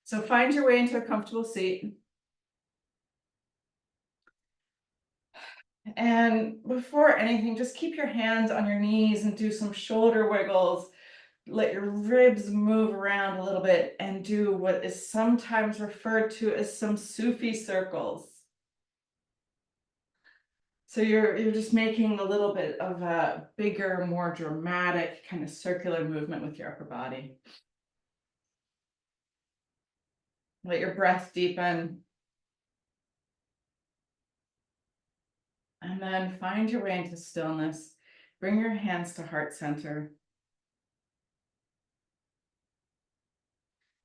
So find your way into a comfortable seat. And before anything, just keep your hands on your knees and do some shoulder wiggles. Let your ribs move around a little bit and do what is sometimes referred to as some Sufi circles. So you're just making a little bit of a bigger, more dramatic kind of circular movement with your upper body. Let your breath deepen. And then find your way into stillness. Bring your hands to heart center.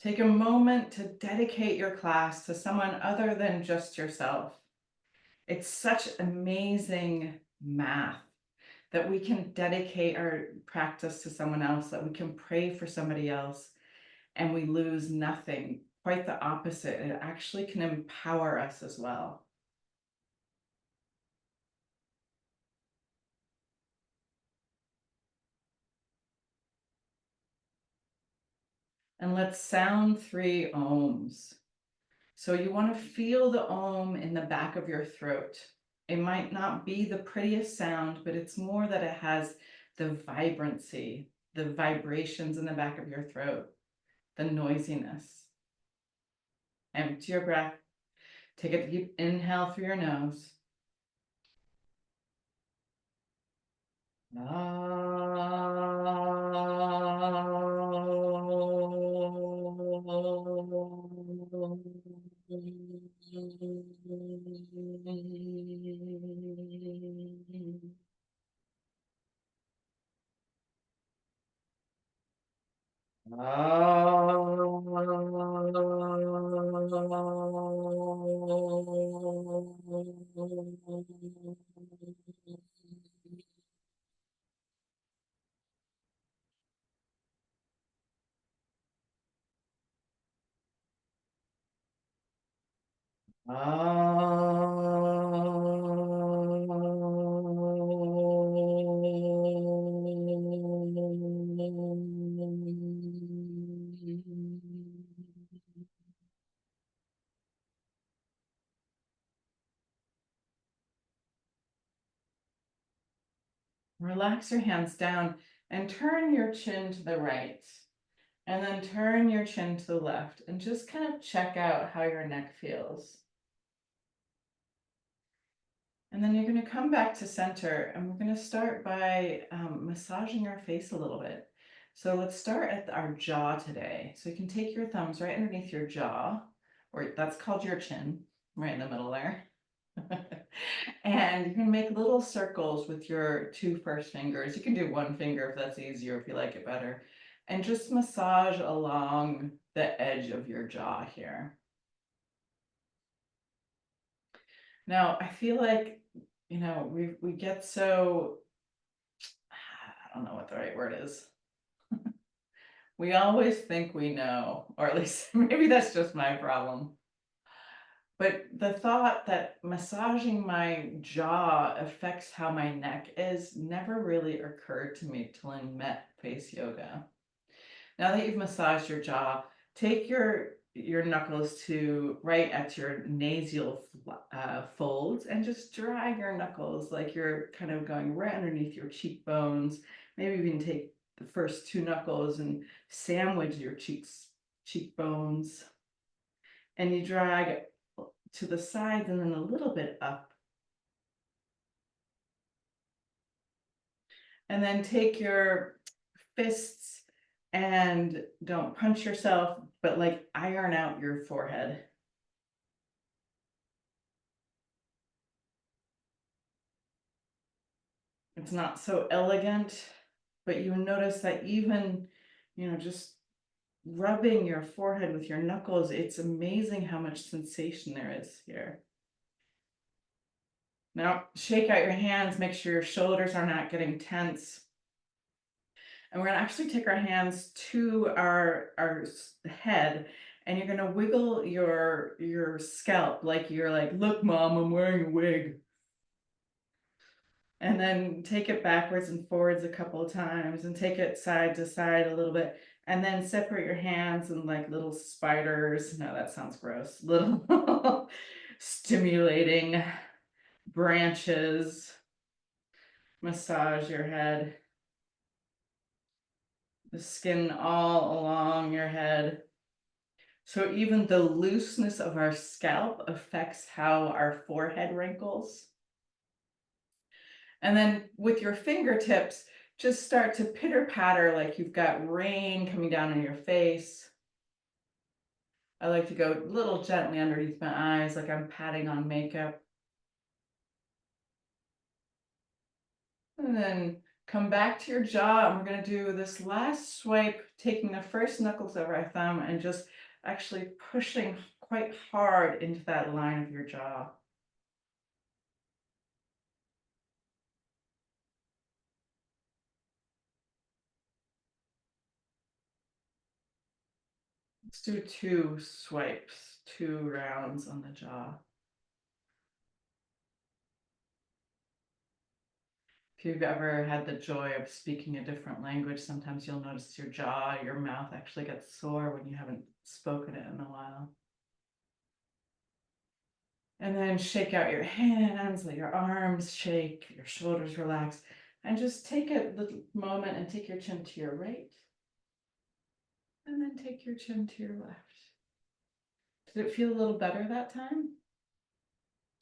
Take a moment to dedicate your class to someone other than just yourself. It's such amazing math that we can dedicate our practice to someone else, that we can pray for somebody else, and we lose nothing. Quite the opposite. It actually can empower us as well. And let's sound 3 ohms. So you want to feel the ohm in the back of your throat. It might not be the prettiest sound, but it's more that it has the vibrancy, the vibrations in the back of your throat, the noisiness. Empty your breath. Take a deep inhale through your nose. Relax your hands down and turn your chin to the right. And then turn your chin to the left and just kind of check out how your neck feels. And then you're going to come back to center, and we're going to start by massaging our face a little bit. So let's start at our jaw today. So you can take your thumbs right underneath your jaw, or that's called your chin, right in the middle there. And you're going to make little circles with your 2 first fingers. You can do 1 finger if that's easier, if you like it better. And just massage along the edge of your jaw here. Now, I feel like, we get so, I don't know what the right word is. We always think we know, or at least maybe that's just my problem. But the thought that massaging my jaw affects how my neck is never really occurred to me till I met face yoga. Now that you've massaged your jaw, take your knuckles to right at your nasal folds and just drag your knuckles like you're kind of going right underneath your cheekbones. Maybe even take the first 2 knuckles and sandwich your cheekbones. And you drag to the sides and then a little bit up. And then take your fists and don't punch yourself, but like iron out your forehead. It's not so elegant, but you notice that even, just rubbing your forehead with your knuckles, it's amazing how much sensation there is here. Now, shake out your hands, make sure your shoulders are not getting tense. And we're gonna actually take our hands to our head, and you're gonna wiggle your scalp like you're like, look, mom, I'm wearing a wig. And then take it backwards and forwards a couple of times and take it side to side a little bit. And then separate your hands in like little spiders. No, that sounds gross. Little stimulating branches. Massage your head, the skin all along your head. So even the looseness of our scalp affects how our forehead wrinkles. And then with your fingertips, just start to pitter patter like you've got rain coming down on your face. I like to go a little gently underneath my eyes, like I'm patting on makeup. And then come back to your jaw, and we're going to do this last swipe, taking the first knuckles of our thumb and just actually pushing quite hard into that line of your jaw. Let's do 2 swipes, 2 rounds on the jaw. If you've ever had the joy of speaking a different language, sometimes you'll notice your jaw, your mouth actually gets sore when you haven't spoken it in a while. And then shake out your hands, let your arms shake, your shoulders relax, and just take a little moment and take your chin to your right. And then take your chin to your left. Did it feel a little better that time?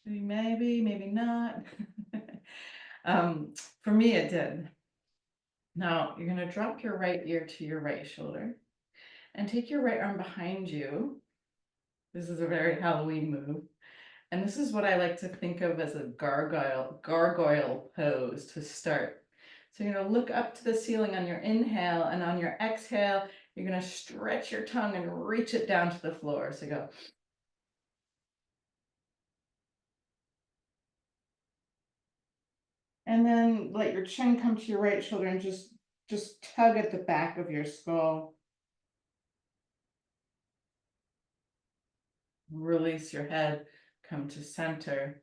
Maybe, maybe not. For me, it did. Now you're going to drop your right ear to your right shoulder and take your right arm behind you. This is a very Halloween move. And this is what I like to think of as a gargoyle pose to start. So you're going to look up to the ceiling on your inhale, and on your exhale, you're going to stretch your tongue and reach it down to the floor. So go. And then let your chin come to your right shoulder and just tug at the back of your skull. Release your head, come to center.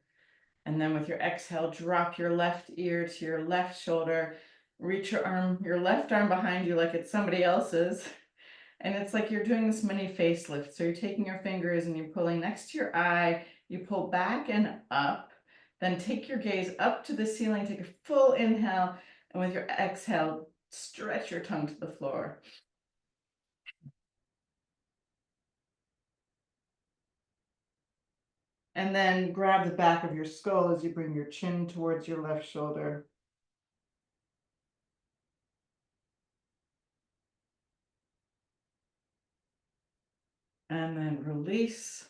And then with your exhale, drop your left ear to your left shoulder, reach your left arm behind you like it's somebody else's. And it's like you're doing this mini facelift. So you're taking your fingers and you're pulling next to your eye, you pull back and up, then take your gaze up to the ceiling, take a full inhale, and with your exhale, stretch your tongue to the floor. And then grab the back of your skull as you bring your chin towards your left shoulder. And then release.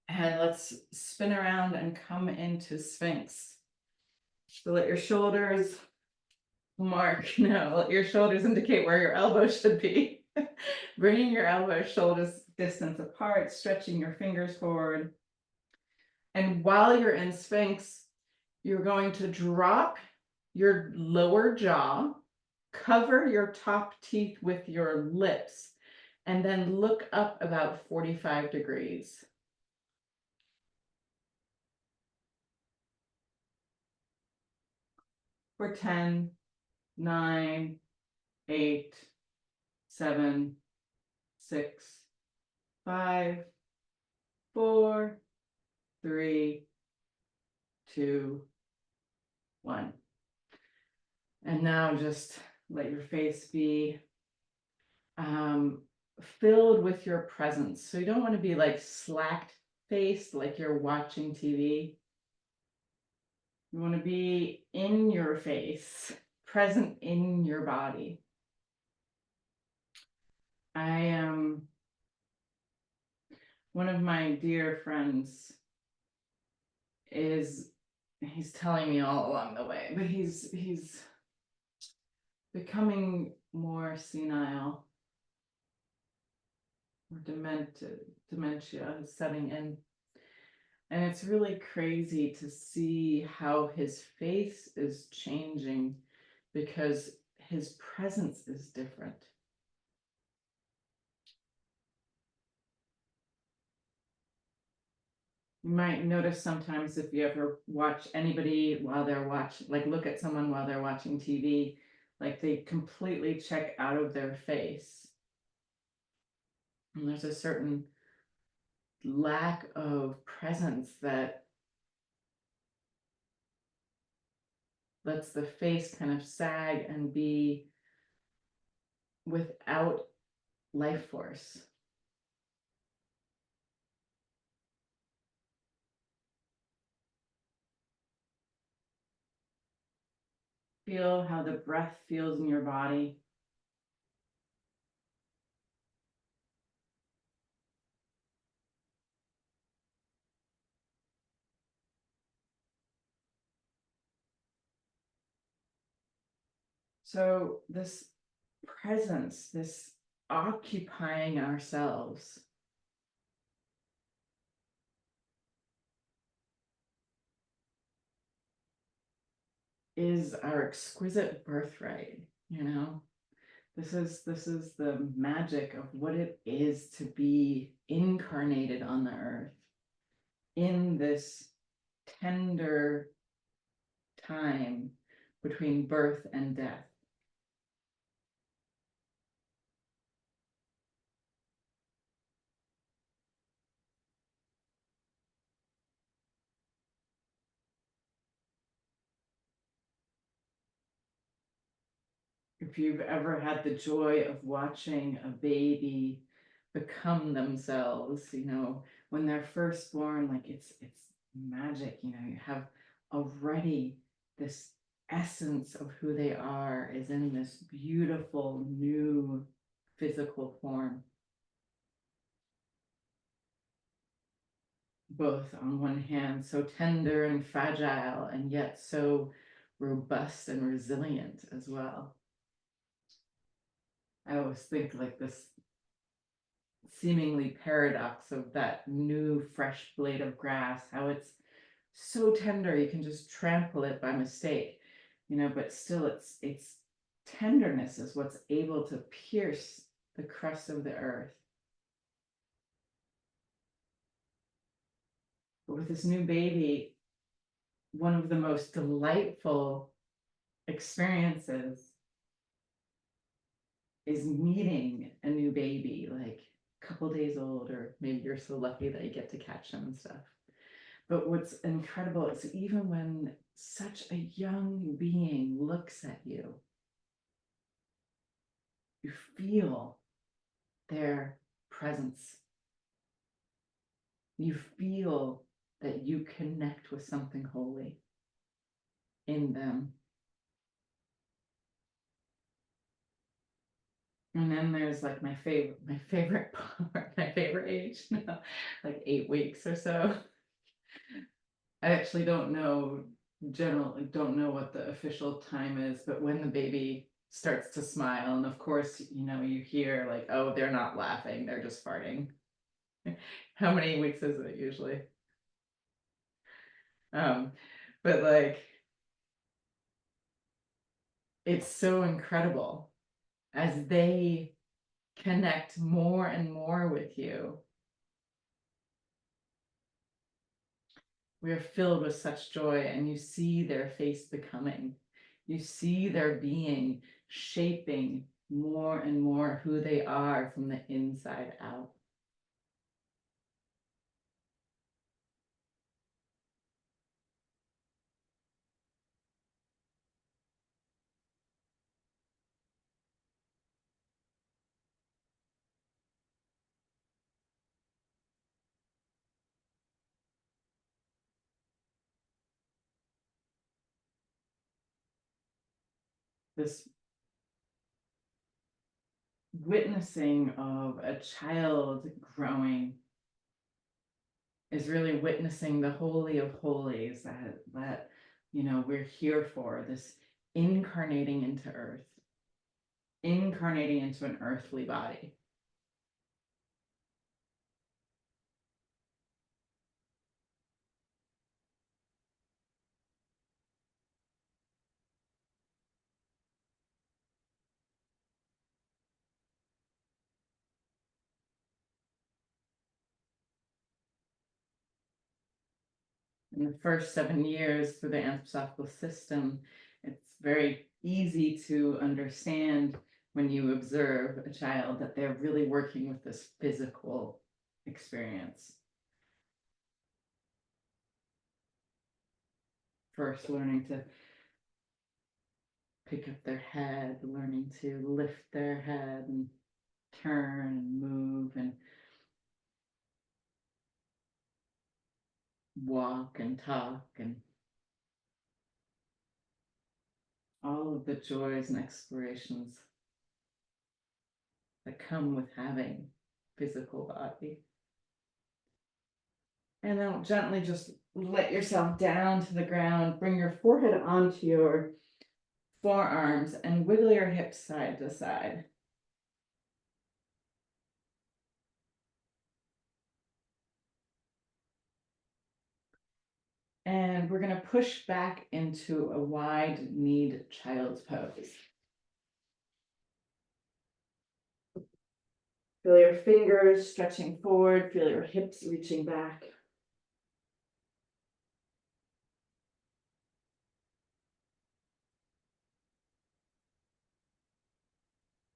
And let's spin around and come into Sphinx. So let your shoulders let your shoulders indicate where your elbows should be. Bringing your elbows, shoulders distance apart, stretching your fingers forward. And while you're in Sphinx, you're going to drop your lower jaw, cover your top teeth with your lips, and then look up about 45 degrees. For 10, 9, 8, 7, 6, 5, 4, 3, 2, 1. And now just let your face be filled with your presence. So you don't want to be like slacked faced, like you're watching TV. You want to be in your face, present in your body. I am one of my dear friends he's telling me all along the way, but he's becoming more senile, or dementia is setting in. And it's really crazy to see how his face is changing because his presence is different. You might notice sometimes if you ever watch anybody while they're watching, like look at someone while they're watching TV, like they completely check out of their face. And there's a certain lack of presence that lets the face kind of sag and be without life force. Feel how the breath feels in your body. So this presence, this occupying ourselves, is our exquisite birthright, you know? This is the magic of what it is to be incarnated on the earth in this tender time between birth and death. If you've ever had the joy of watching a baby become themselves, you know, when they're first born, like it's magic, you know, you have already this essence of who they are is in this beautiful new physical form. Both on one hand, so tender and fragile, and yet so robust and resilient as well. I always think like this seemingly paradox of that new fresh blade of grass, how it's so tender you can just trample it by mistake, you know, but still it's tenderness is what's able to pierce the crust of the earth. But with this new baby, one of the most delightful experiences is meeting a new baby, like a couple days old, or maybe you're so lucky that you get to catch them and stuff. But what's incredible is even when such a young being looks at you, you feel their presence. You feel that you connect with something holy in them. And then there's like my favorite part, my favorite age, like 8 weeks or so. I actually don't know what the official time is, but when the baby starts to smile, and of course, you know, you hear like, oh, they're not laughing, they're just farting. How many weeks is it usually? Um, but like, it's so incredible as they connect more and more with you. We are filled with such joy, and you see their face becoming. You see their being shaping more and more who they are from the inside out. This witnessing of a child growing is really witnessing the holy of holies that you know we're here for, this incarnating into earth, incarnating into an earthly body. In the first 7 years through the anthroposophical system, It's very easy to understand when you observe a child that they're really working with this physical experience. First, learning to pick up their head, learning to lift their head and turn and move and walk and talk and all of the joys and explorations that come with having physical body. And then gently just let yourself down to the ground, bring your forehead onto your forearms and wiggle your hips side to side. And we're going to push back into a wide-kneed child's pose. Feel your fingers stretching forward, feel your hips reaching back.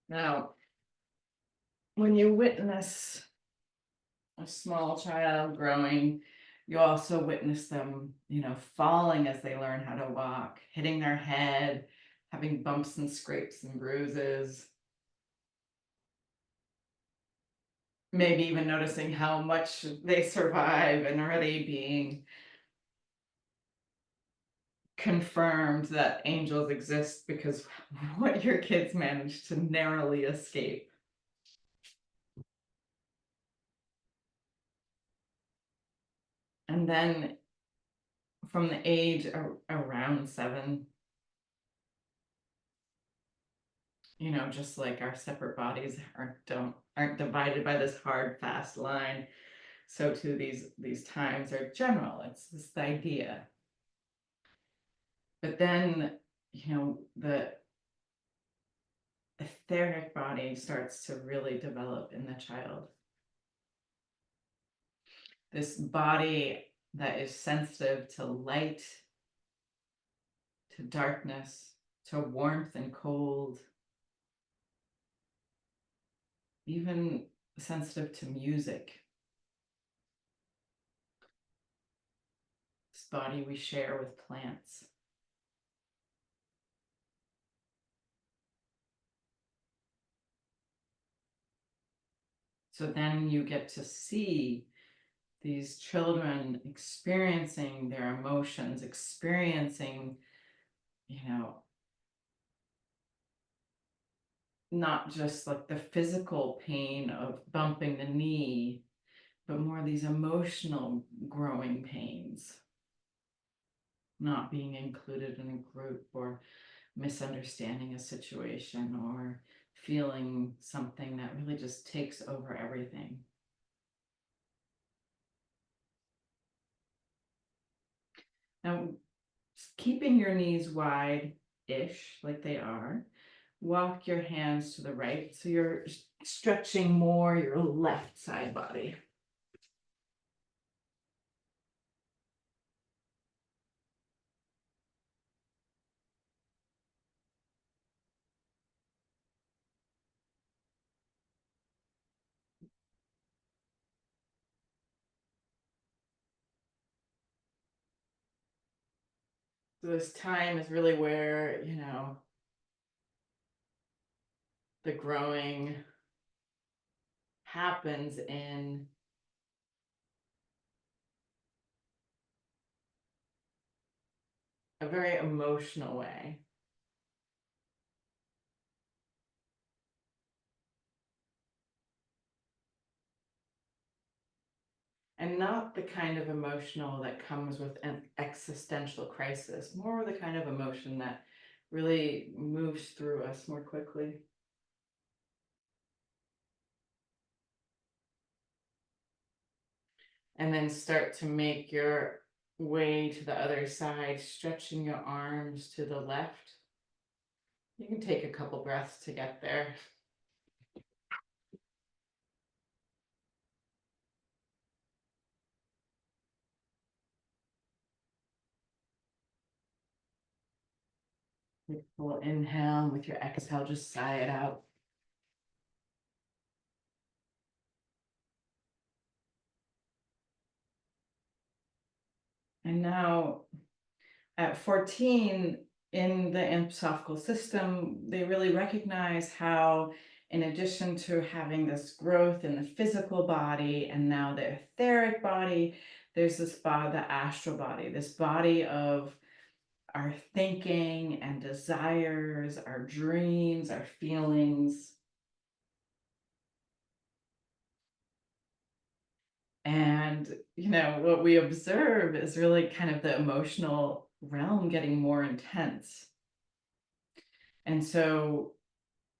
Now, when you witness a small child growing, you also witness them, falling as they learn how to walk, hitting their head, having bumps and scrapes and bruises. Maybe even noticing how much they survive and already being confirmed that angels exist because what your kids managed to narrowly escape. And then from the age around 7, just like our separate bodies aren't divided by this hard, fast line, so too these times are general. It's this idea. But then, the etheric body starts to really develop in the child. This body that is sensitive to light, to darkness, to warmth and cold, even sensitive to music. This body we share with plants. So then you get to see these children experiencing their emotions, experiencing, not just like the physical pain of bumping the knee, but more these emotional growing pains. Not being included in a group, or misunderstanding a situation, or feeling something that really just takes over everything. Now, keeping your knees wide-ish, like they are, walk your hands to the right, so you're stretching more your left side body. So this time is really where, the growing happens in a very emotional way. And not the kind of emotional that comes with an existential crisis, more the kind of emotion that really moves through us more quickly. And then start to make your way to the other side, stretching your arms to the left. You can take a couple breaths to get there. Take a full inhale, and with your exhale, just sigh it out. And now at 14, in the anthroposophical system, they really recognize how, in addition to having this growth in the physical body and now the etheric body, there's this body, the astral body, this body of our thinking and desires, our dreams, our feelings. And, what we observe is really kind of the emotional realm getting more intense. And so,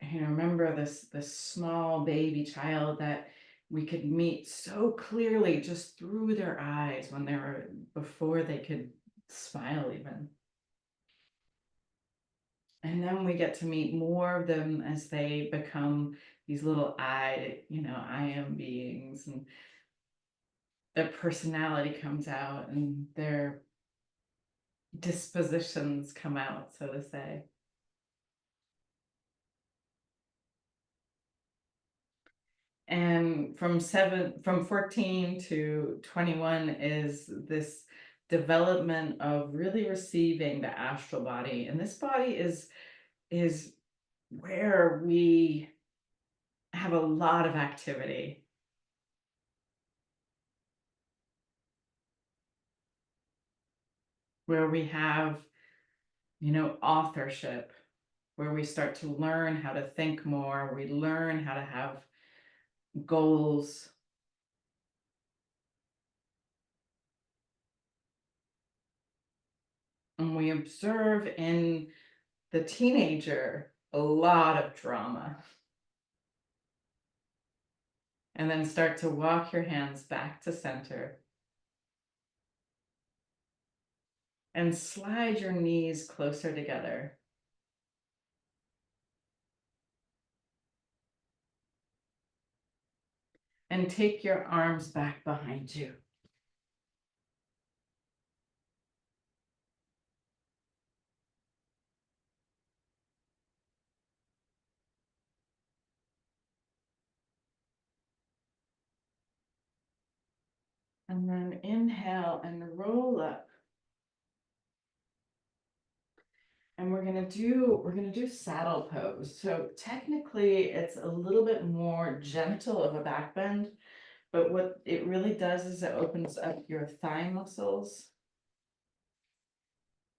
remember this small baby child that we could meet so clearly just through their eyes when they were, before they could smile even. And then we get to meet more of them as they become these little I am beings, and their personality comes out and their dispositions come out, so to say. And from 14 to 21 is this development of really receiving the astral body. And this body is where we have a lot of activity, where we have, authorship, where we start to learn how to think more, we learn how to have goals. And we observe in the teenager a lot of drama. And then start to walk your hands back to center. And slide your knees closer together. And take your arms back behind you. And then inhale and roll up. And we're gonna do saddle pose. So technically it's a little bit more gentle of a back bend, but what it really does is it opens up your thigh muscles.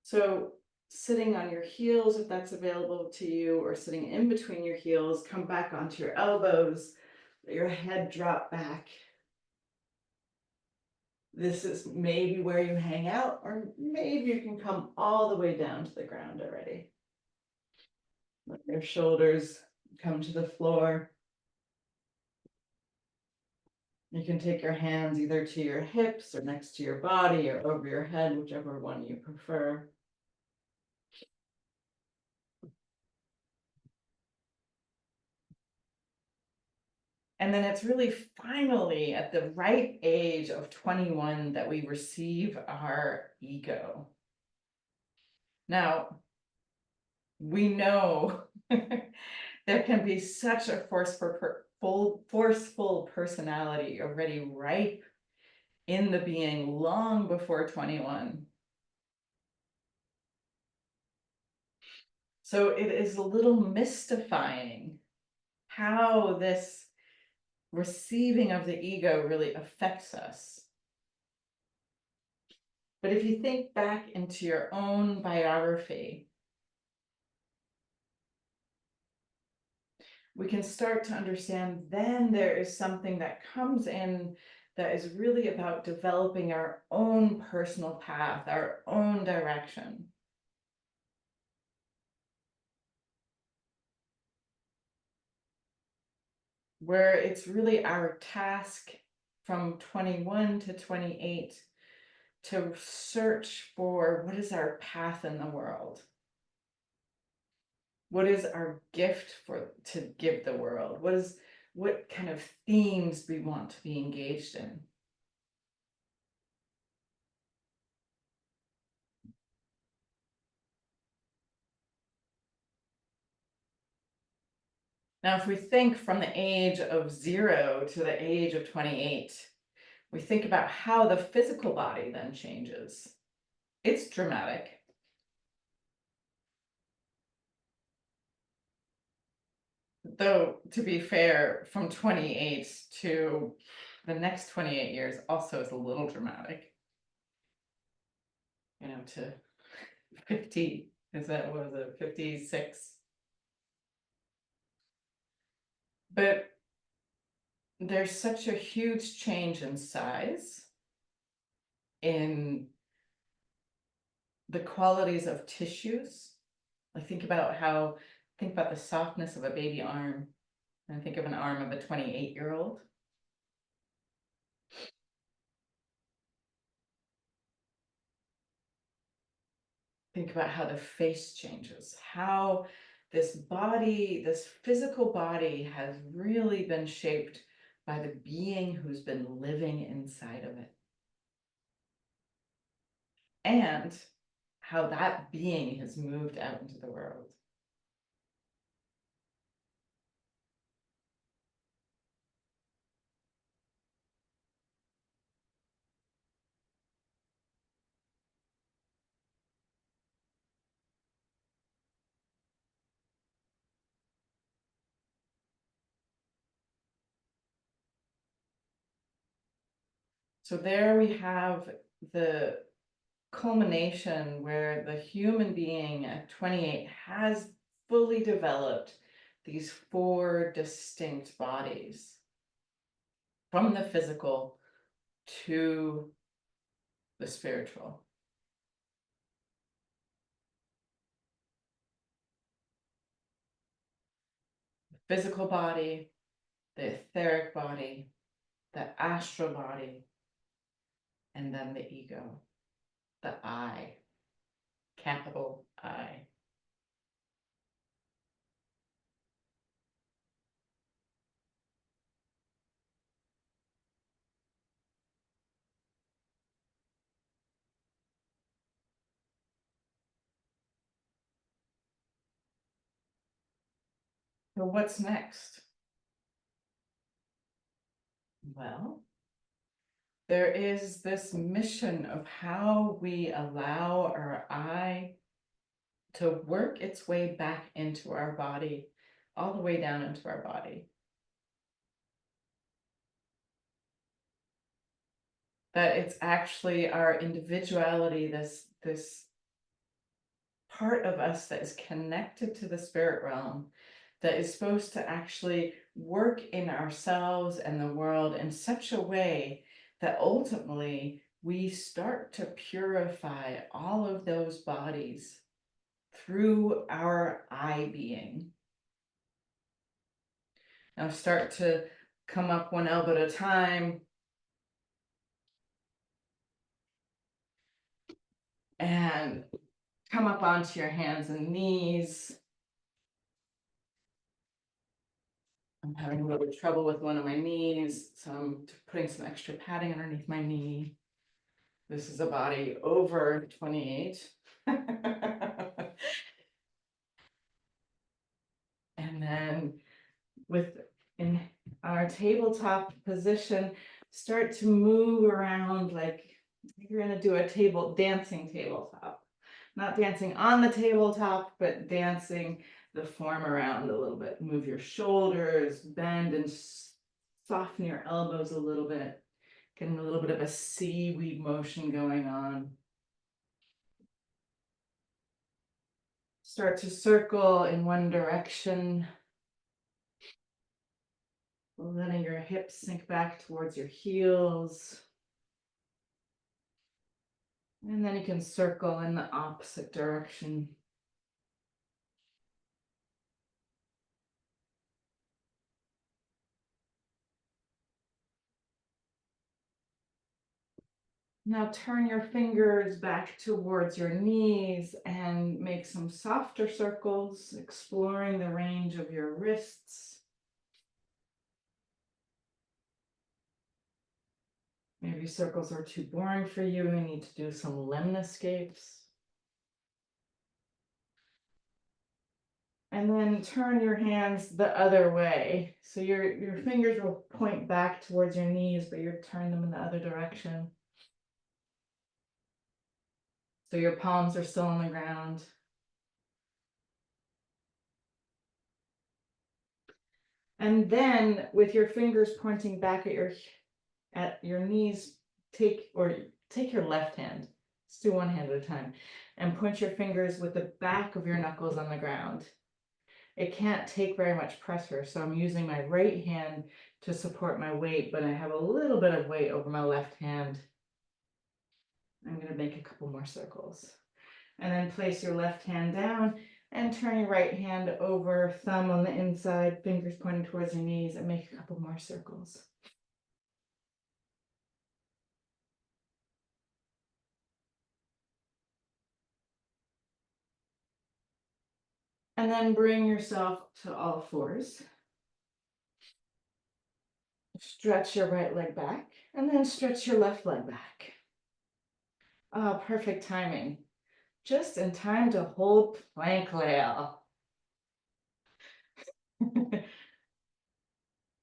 So sitting on your heels, if that's available to you, or sitting in between your heels, come back onto your elbows, let your head drop back. This is maybe where you hang out, or maybe you can come all the way down to the ground already. Let your shoulders come to the floor. You can take your hands either to your hips or next to your body or over your head, whichever one you prefer. And then it's really finally at the right age of 21 that we receive our ego. Now, we know there can be such a forceful personality already ripe in the being long before 21. So it is a little mystifying how this receiving of the ego really affects us. But if you think back into your own biography, we can start to understand then there is something that comes in that is really about developing our own personal path, our own direction. Where it's really our task from 21 to 28 to search for what is our path in the world. What is our gift to give the world? What kind of themes we want to be engaged in? Now, if we think from the age of 0 to the age of 28, we think about how the physical body then changes. It's dramatic. Though, to be fair, from 28 to the next 28 years also is a little dramatic. To 50, is that, what was it, 56? But there's such a huge change in size, in the qualities of tissues. Like think about the softness of a baby arm, and think of an arm of a 28-year-old. Think about how the face changes, how this body, this physical body, has really been shaped by the being who's been living inside of it. And how that being has moved out into the world. So there we have the culmination where the human being at 28 has fully developed these 4 distinct bodies, from the physical to the spiritual. The physical body, the etheric body, the astral body, and then the ego, the I, capital I. So what's next? Well, there is this mission of how we allow our I to work its way back into our body, all the way down into our body. That it's actually our individuality, this part of us that is connected to the spirit realm, that is supposed to actually work in ourselves and the world in such a way that ultimately we start to purify all of those bodies through our I being. Now start to come up one elbow at a time, and come up onto your hands and knees. I'm having a little trouble with one of my knees, so I'm putting some extra padding underneath my knee. This is a body over 28. And then in our tabletop position, start to move around like you're gonna do a dancing tabletop. Not dancing on the tabletop, but dancing the form around a little bit. Move your shoulders, bend and soften your elbows a little bit. Getting a little bit of a seaweed motion going on. Start to circle in one direction. Letting your hips sink back towards your heels. And then you can circle in the opposite direction. Now turn your fingers back towards your knees and make some softer circles, exploring the range of your wrists. Maybe circles are too boring for you. You need to do some lemniscapes. And then turn your hands the other way. So your fingers will point back towards your knees, but you turn them in the other direction. So your palms are still on the ground. And then with your fingers pointing back at your knees, take your left hand. Let's do one hand at a time. And point your fingers with the back of your knuckles on the ground. It can't take very much pressure, so I'm using my right hand to support my weight, but I have a little bit of weight over my left hand. I'm going to make a couple more circles. And then place your left hand down and turn your right hand over, thumb on the inside, fingers pointing towards your knees, and make a couple more circles. And then bring yourself to all fours. Stretch your right leg back, and then stretch your left leg back. Oh, perfect timing. Just in time to hold plank, Lael.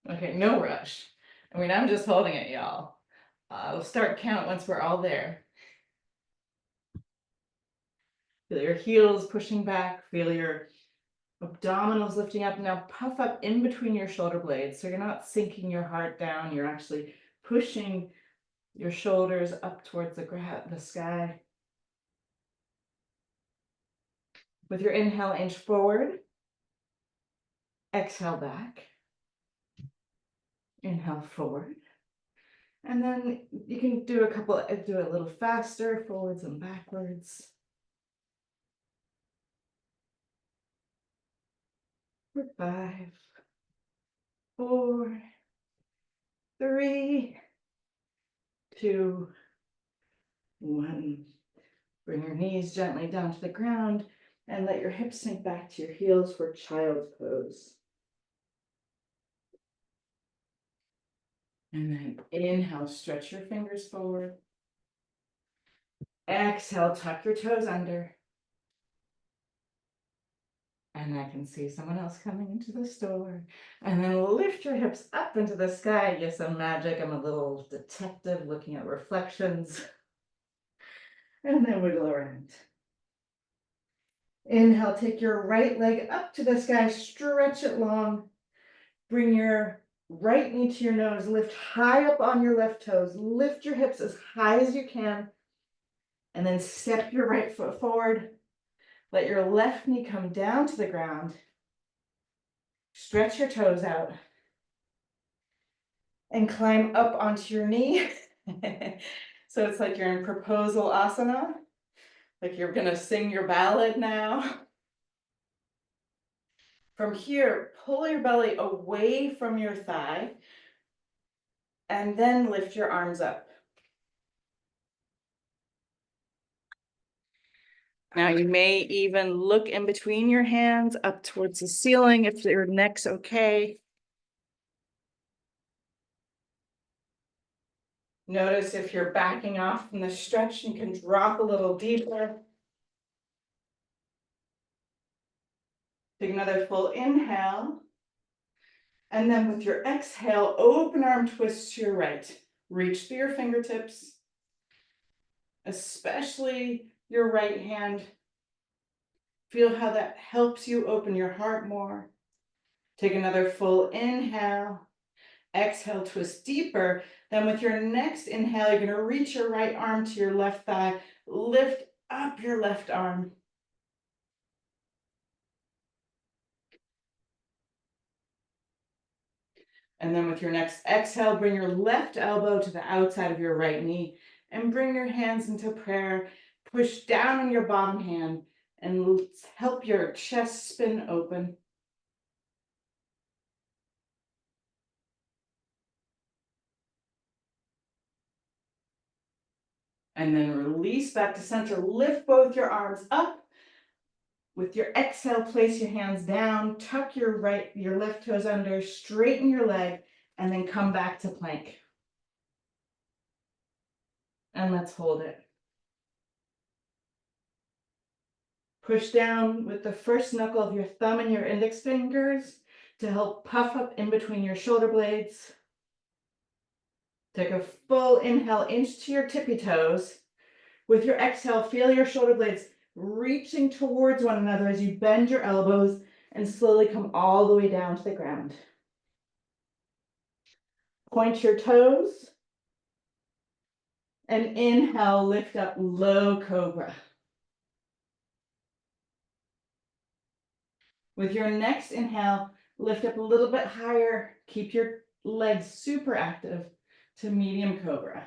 Okay, no rush. I mean, I'm just holding it, y'all. We'll start count once we're all there. Feel your heels pushing back, feel your abdominals lifting up. Now puff up in between your shoulder blades. So you're not sinking your heart down, you're actually pushing your shoulders up towards the sky. With your inhale, inch forward. Exhale back. Inhale forward. And then you can do it a little faster, forwards and backwards. For 5, 4, 3, 2, 1. Bring your knees gently down to the ground and let your hips sink back to your heels for child's pose. And then inhale, stretch your fingers forward. Exhale, tuck your toes under. And I can see someone else coming into the store. And then lift your hips up into the sky. Yes, I'm magic. I'm a little detective looking at reflections. And then wiggle around. Inhale, take your right leg up to the sky, stretch it long. Bring your right knee to your nose, lift high up on your left toes, lift your hips as high as you can, and then step your right foot forward. Let your left knee come down to the ground. Stretch your toes out and climb up onto your knee. So it's like you're in proposal asana, like you're gonna sing your ballad now. From here, pull your belly away from your thigh and then lift your arms up. Now you may even look in between your hands up towards the ceiling if your neck's okay. Notice if you're backing off from the stretch, you can drop a little deeper. Take another full inhale. And then with your exhale, open arm twist to your right. Reach through your fingertips, especially your right hand. Feel how that helps you open your heart more. Take another full inhale. Exhale, twist deeper. Then with your next inhale, you're going to reach your right arm to your left thigh. Lift up your left arm. And then with your next exhale, bring your left elbow to the outside of your right knee and bring your hands into prayer. Push down on your bottom hand and help your chest spin open. And then release back to center. Lift both your arms up. With your exhale, place your hands down, tuck your left toes under, straighten your leg, and then come back to plank. And let's hold it. Push down with the first knuckle of your thumb and your index fingers to help puff up in between your shoulder blades. Take a full inhale, inch to your tippy toes. With your exhale, feel your shoulder blades reaching towards one another as you bend your elbows and slowly come all the way down to the ground. Point your toes. And inhale, lift up, low cobra. With your next inhale, lift up a little bit higher. Keep your legs super active to medium cobra.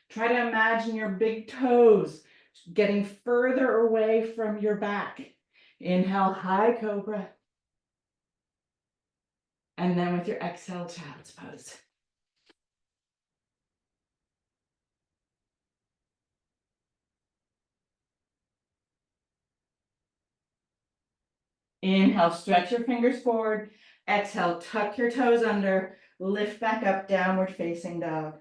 Try to imagine your big toes getting further away from your back. Inhale, high cobra. And then with your exhale, child's pose. Inhale, stretch your fingers forward. Exhale, tuck your toes under. Lift back up, downward facing dog.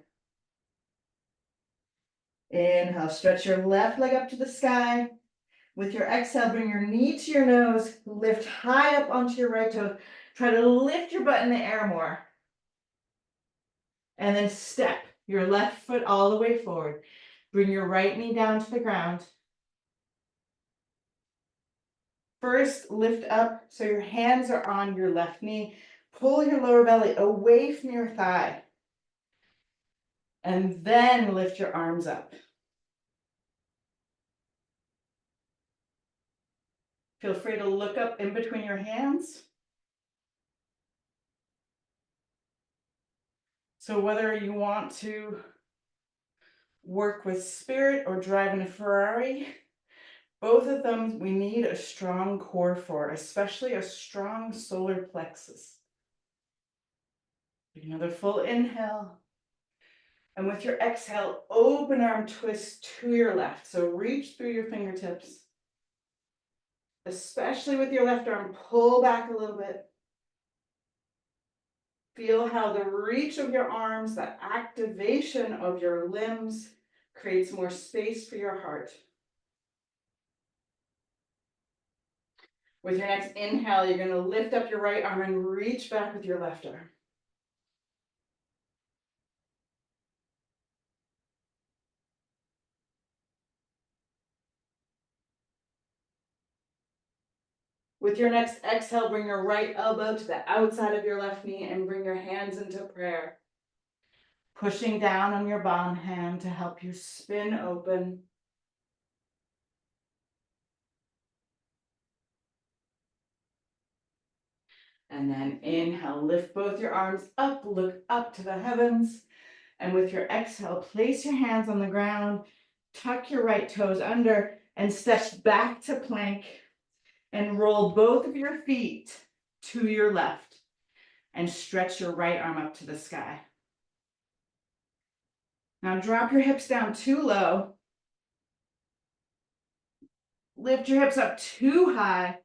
Inhale, stretch your left leg up to the sky. With your exhale, bring your knee to your nose. Lift high up onto your right toe. Try to lift your butt in the air more. And then step your left foot all the way forward. Bring your right knee down to the ground. First, lift up so your hands are on your left knee. Pull your lower belly away from your thigh. And then lift your arms up. Feel free to look up in between your hands. So whether you want to work with spirit or drive in a Ferrari, both of them we need a strong core for, especially a strong solar plexus. Take another full inhale. And with your exhale, open arm twist to your left. So reach through your fingertips. Especially with your left arm, pull back a little bit. Feel how the reach of your arms, the activation of your limbs creates more space for your heart. With your next inhale, you're going to lift up your right arm and reach back with your left arm. With your next exhale, bring your right elbow to the outside of your left knee and bring your hands into prayer. Pushing down on your bottom hand to help you spin open. And then inhale, lift both your arms up, look up to the heavens. And with your exhale, place your hands on the ground, tuck your right toes under, and step back to plank. And roll both of your feet to your left. And stretch your right arm up to the sky. Now drop your hips down too low. Lift your hips up too high.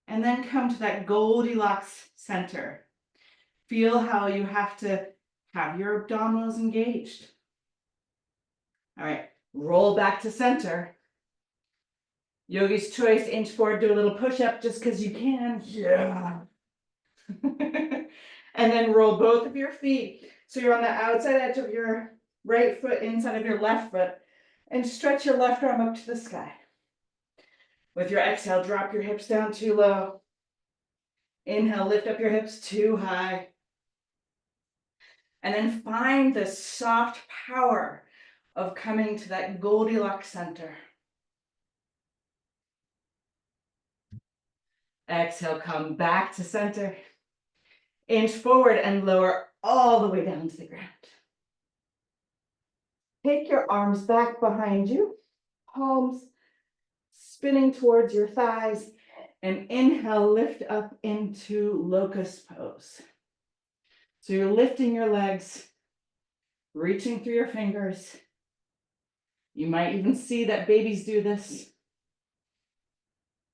And then come to that Goldilocks center. Feel how you have to have your abdominals engaged. All right, roll back to center. Yogi's choice, inch forward, do a little push-up just because you can. Yeah. And then roll both of your feet. So you're on the outside edge of your right foot, inside of your left foot. And stretch your left arm up to the sky. With your exhale, drop your hips down too low. Inhale, lift up your hips too high. And then find the soft power of coming to that Goldilocks center. Exhale, come back to center. Inch forward and lower all the way down to the ground. Take your arms back behind you, palms spinning towards your thighs, and inhale, lift up into locust pose. So you're lifting your legs, reaching through your fingers. You might even see that babies do this.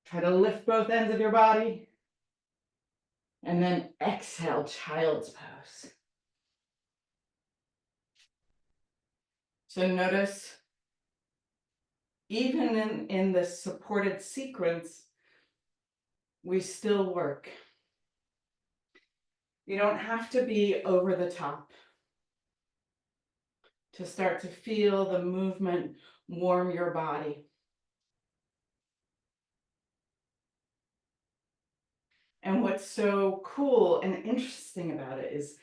Try to lift both ends of your body. And then exhale, child's pose. So notice even in the supported sequence, we still work. You don't have to be over the top to start to feel the movement warm your body. And what's so cool and interesting about it is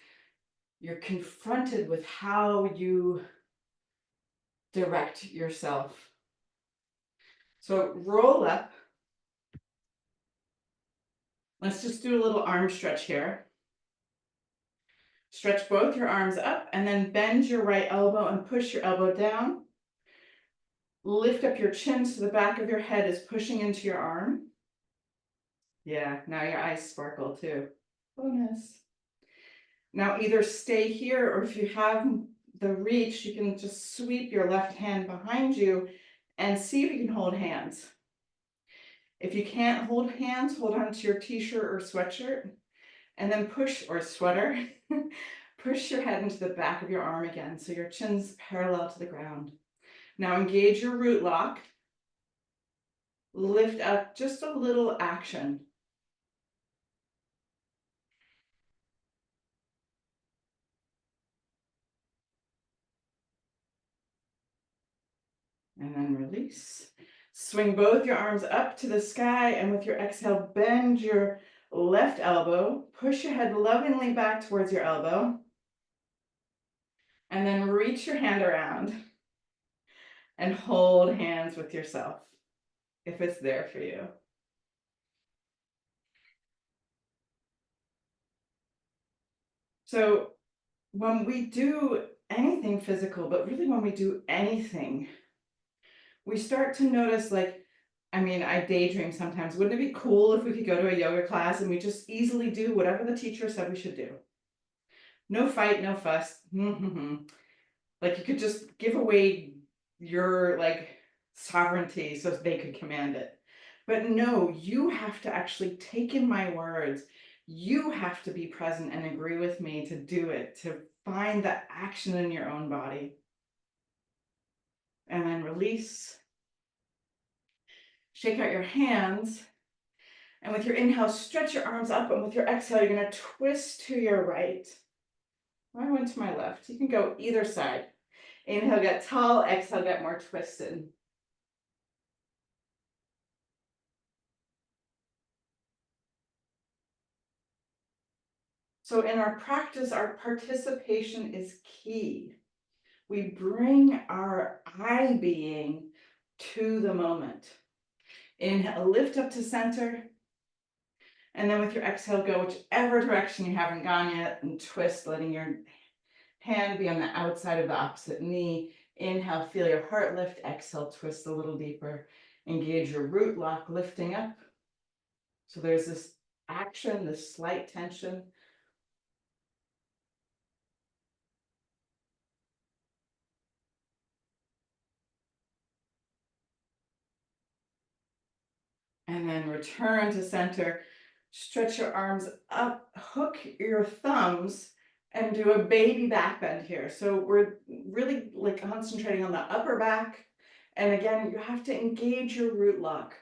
you're confronted with how you direct yourself. So roll up. Let's just do a little arm stretch here. Stretch both your arms up and then bend your right elbow and push your elbow down. Lift up your chin so the back of your head is pushing into your arm. Yeah, now your eyes sparkle too. Bonus. Now either stay here, or if you have the reach, you can just sweep your left hand behind you and see if you can hold hands. If you can't hold hands, hold on to your t-shirt or sweatshirt and then push, or sweater, push your head into the back of your arm again so your chin's parallel to the ground. Now engage your root lock. Lift up, just a little action. And then release. Swing both your arms up to the sky, and with your exhale, bend your left elbow. Push your head lovingly back towards your elbow. And then reach your hand around and hold hands with yourself, if it's there for you. So when we do anything physical, but really when we do anything, we start to notice, like, I mean, I daydream sometimes. Wouldn't it be cool if we could go to a yoga class and we just easily do whatever the teacher said we should do? No fight, no fuss. Like, you could just give away your, like, sovereignty so they could command it. But no, you have to actually take in my words. You have to be present and agree with me to do it, to find the action in your own body. And then release. Shake out your hands. And with your inhale, stretch your arms up. And with your exhale, you're going to twist to your right. I went to my left. You can go either side. Inhale, get tall. Exhale, get more twisted. So in our practice, our participation is key. We bring our I being to the moment. Inhale, lift up to center. And then with your exhale, go whichever direction you haven't gone yet and twist, letting your hand be on the outside of the opposite knee. Inhale, feel your heart lift. Exhale, twist a little deeper. Engage your root lock, lifting up. So there's this action, this slight tension. And then return to center. Stretch your arms up, hook your thumbs, and do a baby back bend here. So we're really like concentrating on the upper back. And again, you have to engage your root lock.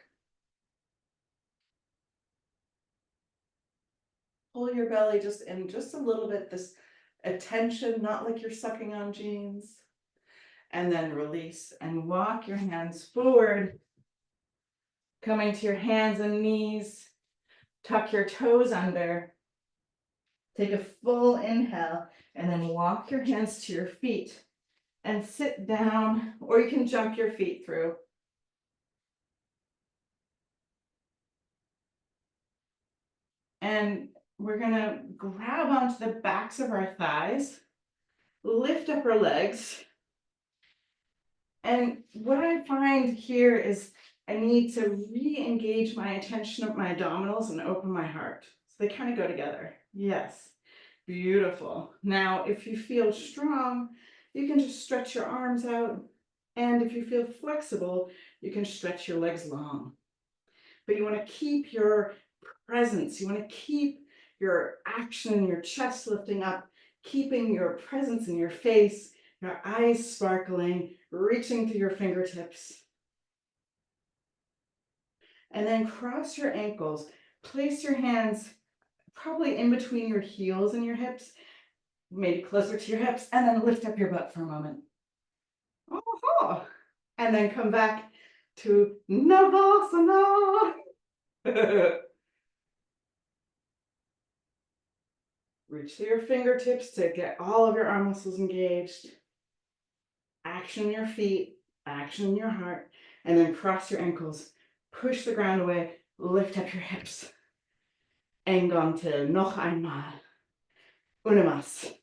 Pull your belly just in just a little bit, this attention, not like you're sucking on jeans. And then release and walk your hands forward. Coming to your hands and knees. Tuck your toes under. Take a full inhale and then walk your hands to your feet and sit down, or you can jump your feet through. And we're gonna grab onto the backs of our thighs, lift up our legs. And what I find here is I need to re-engage my attention of my abdominals and open my heart. So they kind of go together. Yes, beautiful. Now, if you feel strong, you can just stretch your arms out. And if you feel flexible, you can stretch your legs long. But you want to keep your presence. You want to keep your action, your chest lifting up, keeping your presence in your face, your eyes sparkling, reaching through your fingertips. And then cross your ankles. Place your hands probably in between your heels and your hips, maybe closer to your hips, and then lift up your butt for a moment. Oh, and then come back to Navasana. Reach through your fingertips to get all of your arm muscles engaged. Action your feet, action your heart, and then cross your ankles. Push the ground away, lift up your hips. En gång till, noch einmal. Una más.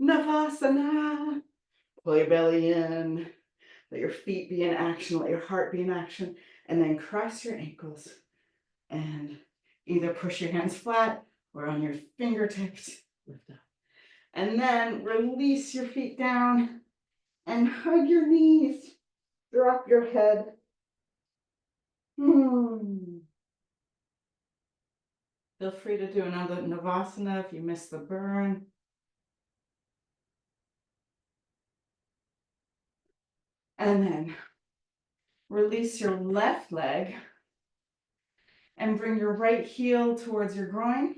Navasana. Pull your belly in. Let your feet be in action, let your heart be in action, and then cross your ankles and either push your hands flat or on your fingertips, lift up. And then release your feet down and hug your knees. Drop your head. Feel free to do another Navasana if you missed the burn. And then release your left leg and bring your right heel towards your groin.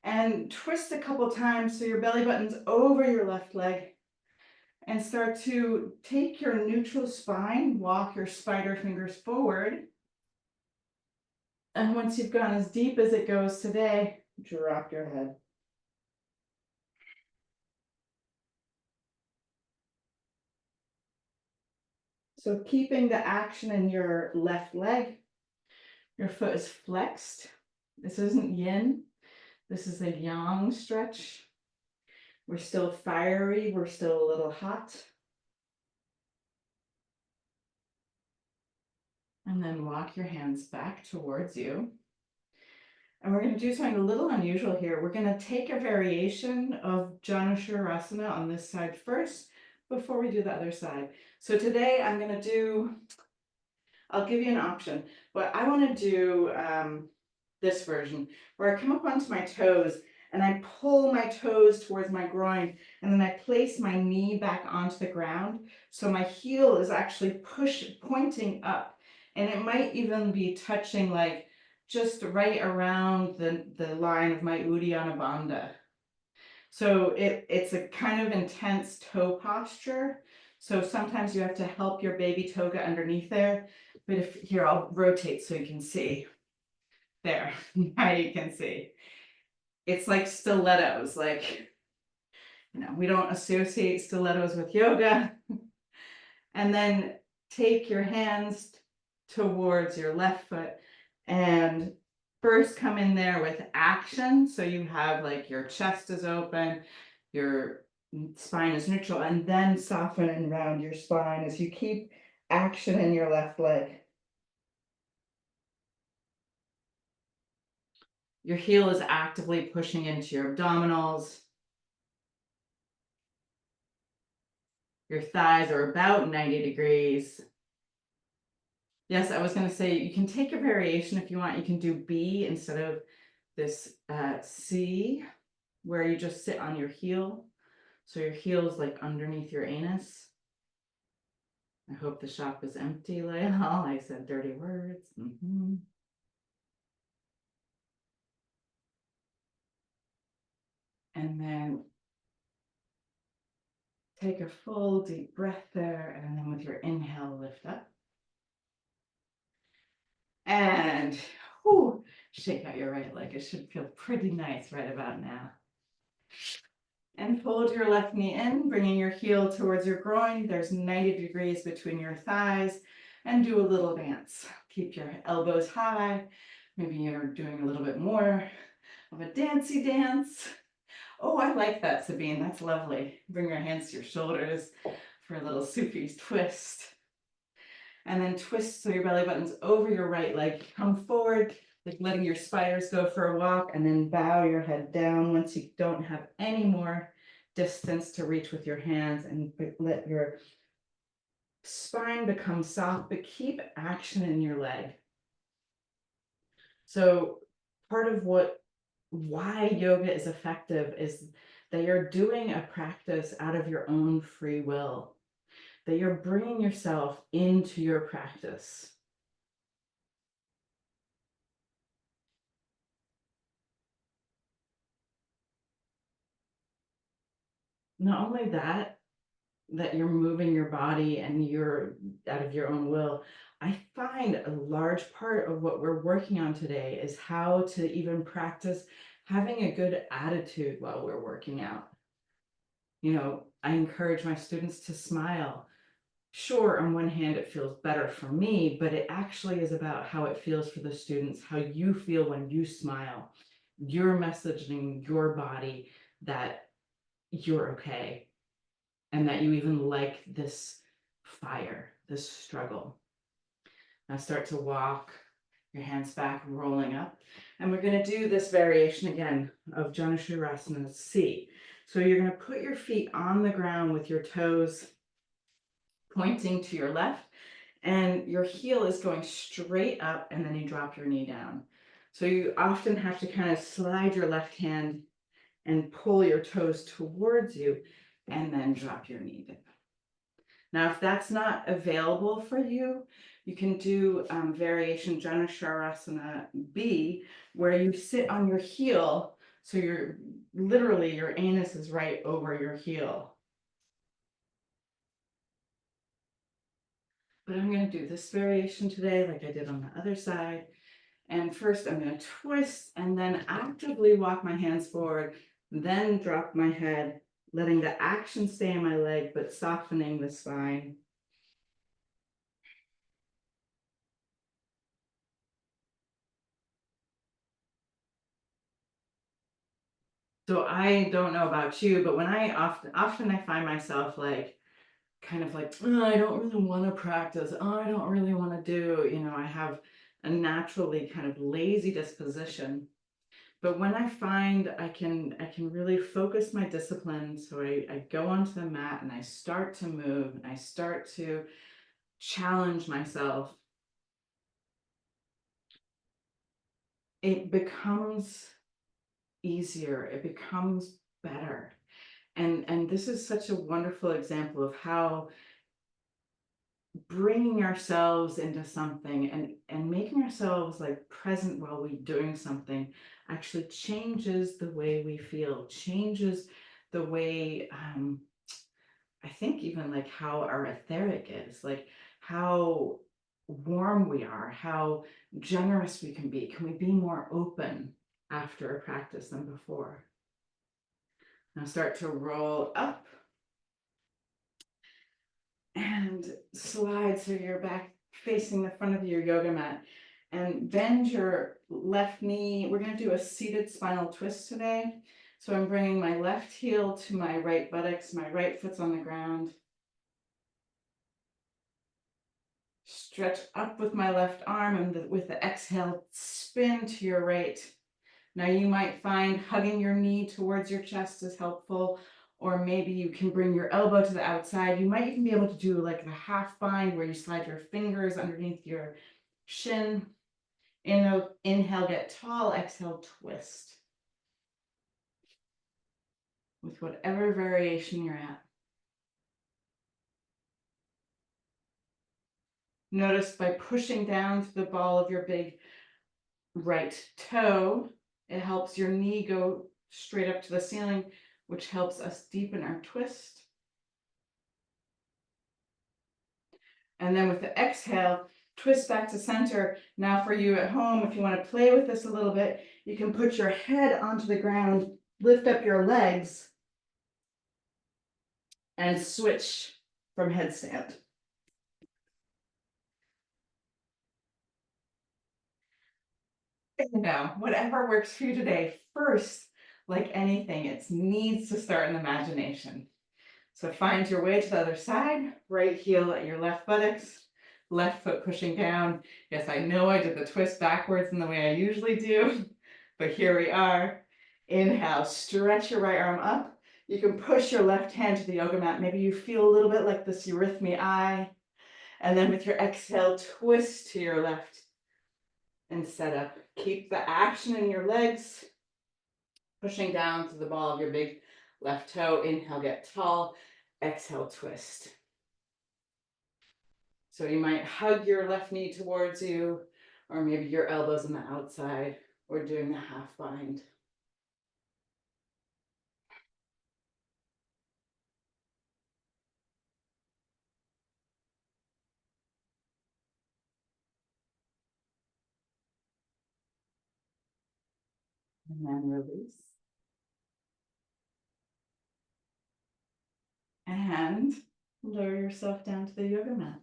And twist a couple times so your belly button's over your left leg. And start to take your neutral spine, walk your spider fingers forward. And once you've gone as deep as it goes today, drop your head. So keeping the action in your left leg, your foot is flexed. This isn't yin, this is a yang stretch. We're still fiery, we're still a little hot. And then walk your hands back towards you. And we're going to do something a little unusual here. We're going to take a variation of Janusharasana on this side first before we do the other side. So today I'm going to do, I'll give you an option, but I want to do this version where I come up onto my toes and I pull my toes towards my groin and then I place my knee back onto the ground. So my heel is actually pointing up, and it might even be touching like just right around the line of my Uddiyana Bandha. So it's a kind of intense toe posture. So sometimes you have to help your baby toe get underneath there. But if here, I'll rotate so you can see. There, now you can see. It's like stilettos, like, you know, we don't associate stilettos with yoga. And then take your hands towards your left foot and first come in there with action. So you have like your chest is open, your spine is neutral, and then soften and round your spine as you keep action in your left leg. Your heel is actively pushing into your abdominals. Your thighs are about 90 degrees. Yes, I was going to say, you can take a variation if you want. You can do B instead of this C, where you just sit on your heel. So your heel is like underneath your anus. I hope the shop is empty, Lael. I said dirty words. And then take a full deep breath there, and then with your inhale, lift up. And whew, shake out your right leg. It should feel pretty nice right about now. And fold your left knee in, bringing your heel towards your groin. There's 90 degrees between your thighs, and do a little dance. Keep your elbows high. Maybe you're doing a little bit more of a dancey dance. Oh, I like that, Sabine. That's lovely. Bring your hands to your shoulders for a little Sufi twist. And then twist so your belly button's over your right leg. Come forward, like letting your spiders go for a walk, and then bow your head down once you don't have any more distance to reach with your hands, and let your spine become soft, but keep action in your leg. So part of why yoga is effective is that you're doing a practice out of your own free will, that you're bringing yourself into your practice. not only that you're moving your body and you're out of your own will, I find a large part of what we're working on today is how to even practice having a good attitude while we're working out. You know, I encourage my students to smile. Sure, on one hand, it feels better for me, but it actually is about how it feels for the students, how you feel when you smile. You're messaging your body that you're okay and that you even like this fire, this struggle. Now start to walk your hands back, rolling up. And we're going to do this variation again of Janusharasana C. So you're going to put your feet on the ground with your toes pointing to your left, and your heel is going straight up, and then you drop your knee down. So you often have to kind of slide your left hand and pull your toes towards you, and then drop your knee down. Now, if that's not available for you, you can do variation Janusharasana B, where you sit on your heel. So you're literally, your anus is right over your heel. But I'm going to do this variation today like I did on the other side. And first I'm going to twist and then actively walk my hands forward, then drop my head, letting the action stay in my leg, but softening the spine. So I don't know about you, but when I often I find myself like, kind of like, "Oh, I don't really want to practice. Oh, I don't really want to do, you know, I have a naturally kind of lazy disposition. But when I find I can really focus my discipline, so I go onto the mat and I start to move and I start to challenge myself, it becomes easier, it becomes better. And this is such a wonderful example of how bringing ourselves into something and making ourselves like present while we're doing something actually changes the way we feel, changes the way I think even like how our etheric is, like how warm we are, how generous we can be. Can we be more open after a practice than before? Now start to roll up and slide so you're back facing the front of your yoga mat, and bend your left knee. We're going to do a seated spinal twist today. So I'm bringing my left heel to my right buttocks, my right foot's on the ground. Stretch up with my left arm, and with the exhale, spin to your right. Now you might find hugging your knee towards your chest is helpful, or maybe you can bring your elbow to the outside. You might even be able to do like the half bind where you slide your fingers underneath your shin. Inhale, get tall, exhale, twist. With whatever variation you're at. Notice by pushing down to the ball of your big right toe, it helps your knee go straight up to the ceiling, which helps us deepen our twist. And then with the exhale, twist back to center. Now for you at home, if you want to play with this a little bit, you can put your head onto the ground, lift up your legs, and switch from headstand. Now, whatever works for you today, first, like anything, it needs to start in the imagination. So find your way to the other side, right heel at your left buttocks, left foot pushing down. Yes, I know I did the twist backwards in the way I usually do, but here we are. Inhale, stretch your right arm up. You can push your left hand to the yoga mat. Maybe you feel a little bit like this eurythmy eye. And then with your exhale, twist to your left and set up. Keep the action in your legs, pushing down to the ball of your big left toe. Inhale, get tall. Exhale, twist. So you might hug your left knee towards you, or maybe your elbows on the outside, or doing the half bind. And then release. And lower yourself down to the yoga mat.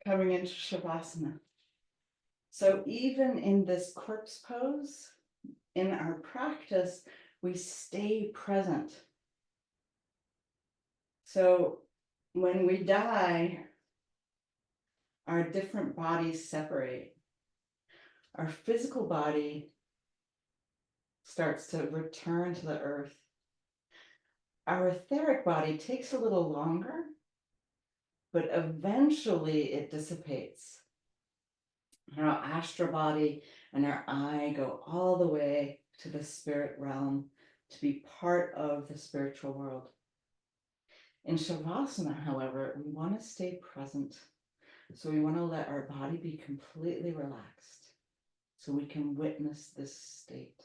Coming into Shavasana. So even in this corpse pose, in our practice, we stay present. So when we die, our different bodies separate. Our physical body starts to return to the earth. Our etheric body takes a little longer, but eventually it dissipates. And our astral body and our eye go all the way to the spirit realm to be part of the spiritual world. In Shavasana, however, we want to stay present. So we want to let our body be completely relaxed so we can witness this state.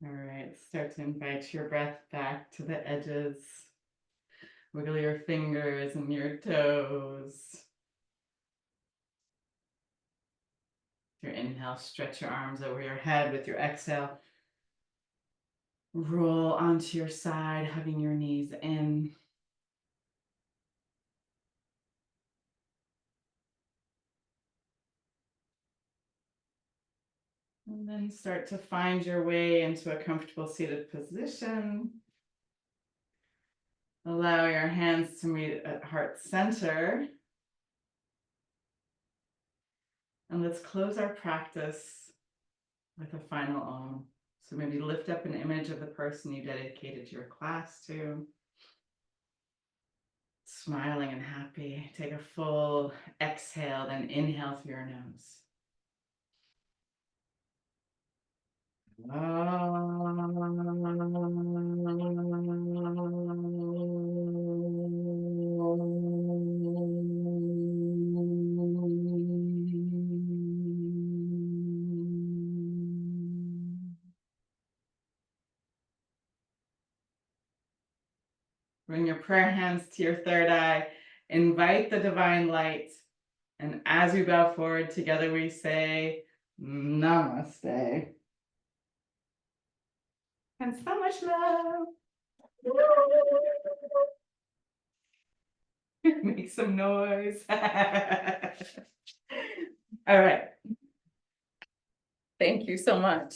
All right, start to invite your breath back to the edges. Wiggle your fingers and your toes. Your inhale, stretch your arms over your head. With your exhale, roll onto your side, hugging your knees in. And then start to find your way into a comfortable seated position. Allow your hands to meet at heart center. And let's close our practice with a final Om. So maybe lift up an image of the person you dedicated your class to. Smiling and happy. Take a full exhale, then inhale through your nose. prayer hands to your third eye. Invite the divine light. And as we bow forward together, we say, Namaste. And so much love. Make some noise. All right. Thank you so much.